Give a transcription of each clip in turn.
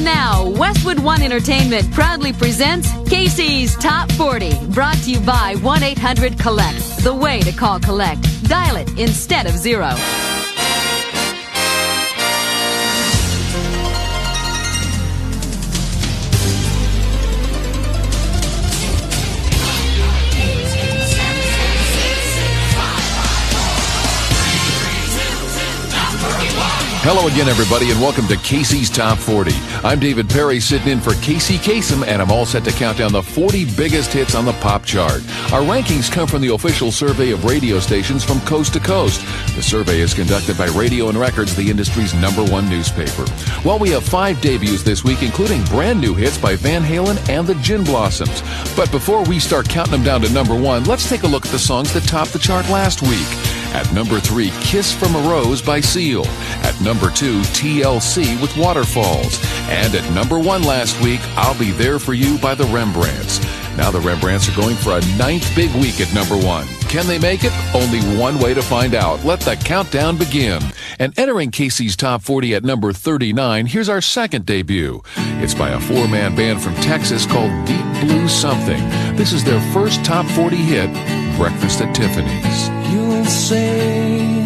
now, Westwood One Entertainment proudly presents Casey's Top 40, brought to you by 1-800-COLLECT, the way to call collect. Dial it instead of 0. Hello again, everybody, and welcome to Casey's Top 40. I'm David Perry, sitting in for Casey Kasem, and I'm all set to count down the 40 biggest hits on the pop chart. Our rankings come from the official survey of radio stations from coast to coast. The survey is conducted by Radio and Records, the industry's #1 newspaper. Well, we have 5 debuts this week, including brand new hits by Van Halen and the Gin Blossoms. But before we start counting them down to #1, let's take a look at the songs that topped the chart last week. At number 3, Kiss from a Rose by Seal. At number 2, TLC with Waterfalls. And at number 1 last week, I'll Be There For You by the Rembrandts. Now the Rembrandts are going for a 9th big week at number 1. Can they make it? Only one way to find out. Let the countdown begin. And entering Casey's Top 40 at number 39, here's our second debut. It's by a 4-man band from Texas called Deep Blue Something. This is their first Top 40 hit, Breakfast at Tiffany's. You will say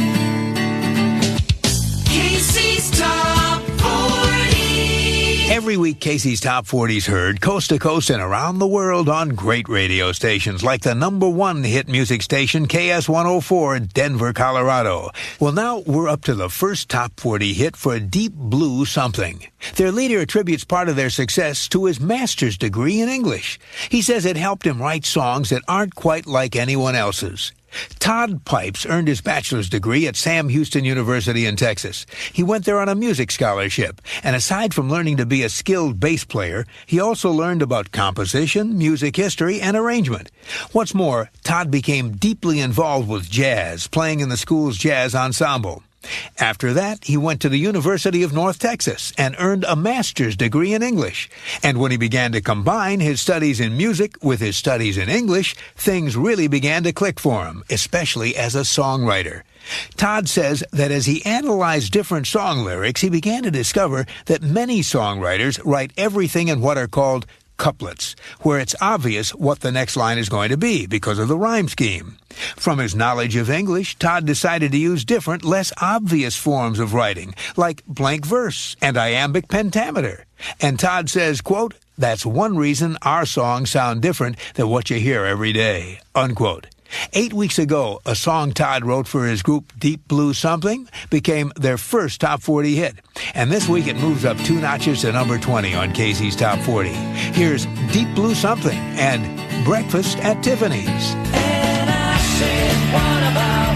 Casey's Top 40. Every week, Casey's Top 40 is heard coast to coast and around the world on great radio stations like the #1 hit music station KS104 in Denver, Colorado. Well, now we're up to the first Top 40 hit for Deep Blue Something. Their leader attributes part of their success to his master's degree in English. He says it helped him write songs that aren't quite like anyone else's. Todd Pipes earned his bachelor's degree at Sam Houston University in Texas. He went there on a music scholarship, and aside from learning to be a skilled bass player, he also learned about composition, music history, and arrangement. What's more, Todd became deeply involved with jazz, playing in the school's jazz ensemble. After that, he went to the University of North Texas and earned a master's degree in English. And when he began to combine his studies in music with his studies in English, things really began to click for him, especially as a songwriter. Todd says that as he analyzed different song lyrics, he began to discover that many songwriters write everything in what are called couplets, where it's obvious what the next line is going to be because of the rhyme scheme. From his knowledge of English, Todd decided to use different, less obvious forms of writing, like blank verse and iambic pentameter. And Todd says, quote, "That's one reason our songs sound different than what you hear every day," unquote. 8 weeks ago, a song Todd wrote for his group Deep Blue Something became their first Top 40 hit. And this week it moves up 2 notches to number 20 on Casey's Top 40. Here's Deep Blue Something and Breakfast at Tiffany's. And I said, what about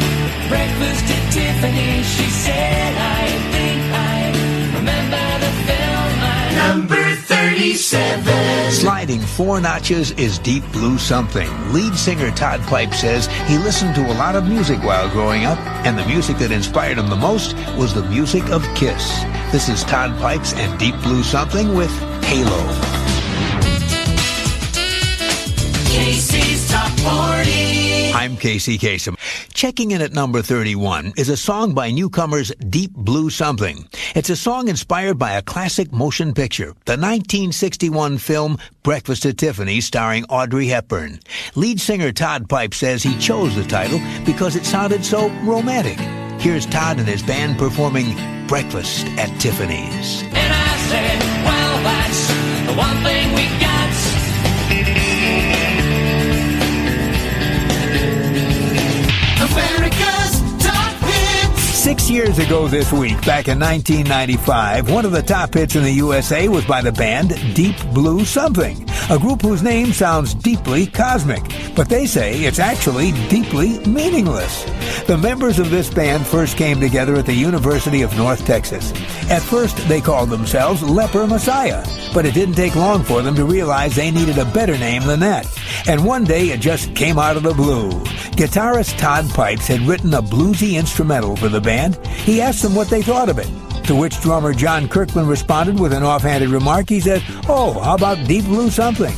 Breakfast at Tiffany's? She said, I think I remember the film. Number 37. Sliding 4 notches is Deep Blue Something. Lead singer Todd Pipes says he listened to a lot of music while growing up, and the music that inspired him the most was the music of Kiss. This is Todd Pipes and Deep Blue Something with Halo. Casey's Top 40. I'm Casey Kasem. Checking in at number 31 is a song by newcomers Deep Blue Something. It's a song inspired by a classic motion picture, the 1961 film Breakfast at Tiffany's starring Audrey Hepburn. Lead singer Todd Pipes says he chose the title because it sounded so romantic. Here's Todd and his band performing Breakfast at Tiffany's. And I said, well, that's the one thing we got. America's Top Hits. 6 years ago this week, back in 1995, one of the top hits in the USA was by the band Deep Blue Something, a group whose name sounds deeply cosmic, but they say it's actually deeply meaningless. The members of this band first came together at the University of North Texas. At first, they called themselves Leper Messiah, but it didn't take long for them to realize they needed a better name than that. And one day, it just came out of the blue. Guitarist Todd Pipes had written a bluesy instrumental for the band. He asked them what they thought of it, to which drummer John Kirkland responded with an offhanded remark. He said, "Oh, how about Deep Blue Something?"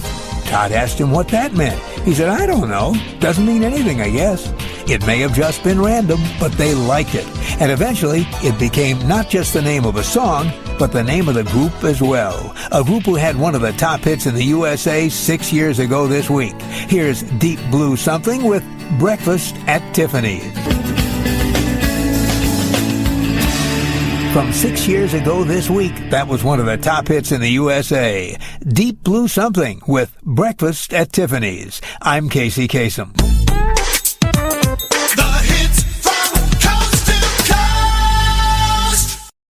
Todd asked him what that meant. He said, "I don't know. Doesn't mean anything, I guess." It may have just been random, but they liked it. And eventually, it became not just the name of a song, but the name of the group as well. A group who had one of the top hits in the USA 6 years ago this week. Here's Deep Blue Something with Breakfast at Tiffany's. From 6 years ago this week, that was one of the top hits in the USA. Deep Blue Something with Breakfast at Tiffany's. I'm Casey Kasem.